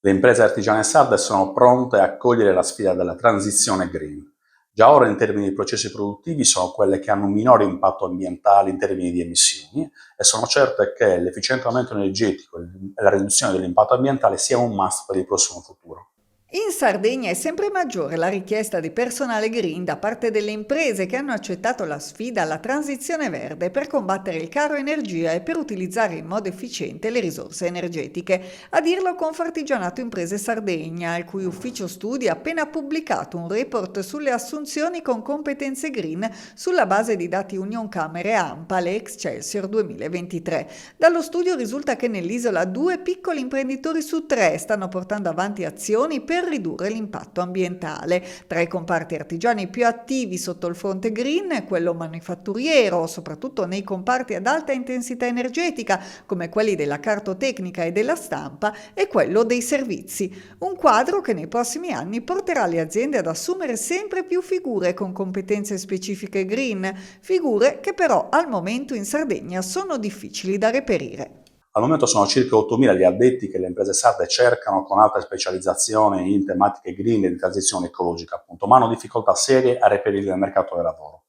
Le imprese artigiane sarde sono pronte a cogliere la sfida della transizione green. Già ora in termini di processi produttivi sono quelle che hanno un minore impatto ambientale in termini di emissioni e sono certe che l'efficientamento energetico e la riduzione dell'impatto ambientale sia un must per il prossimo futuro. In Sardegna è sempre maggiore la richiesta di personale green da parte delle imprese che hanno accettato la sfida alla transizione verde per combattere il caro energia e per utilizzare in modo efficiente le risorse energetiche. A dirlo Confartigianato Imprese Sardegna, il cui ufficio studi ha appena pubblicato un report sulle assunzioni con competenze green sulla base di dati Unioncamere ANPAL e Excelsior 2023. Dallo studio risulta che nell'isola 2 piccoli imprenditori su 3 stanno portando avanti azioni per ridurre l'impatto ambientale. Tra i comparti artigiani più attivi sotto il fronte green, quello manifatturiero, soprattutto nei comparti ad alta intensità energetica, come quelli della cartotecnica e della stampa, e quello dei servizi. Un quadro che nei prossimi anni porterà le aziende ad assumere sempre più figure con competenze specifiche green, figure che però al momento in Sardegna sono difficili da reperire. Al momento sono circa 8.000 gli addetti che le imprese sarde cercano con alta specializzazione in tematiche green e di transizione ecologica, appunto, ma hanno difficoltà serie a reperire nel mercato del lavoro.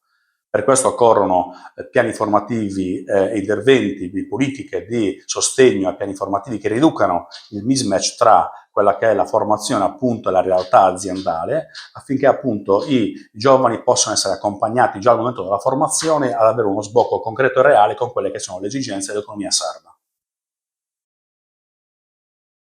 Per questo occorrono piani formativi e interventi di politiche di sostegno a piani formativi che riducano il mismatch tra quella che è la formazione appunto e la realtà aziendale, affinché appunto i giovani possano essere accompagnati già al momento della formazione ad avere uno sbocco concreto e reale con quelle che sono le esigenze dell'economia sarda.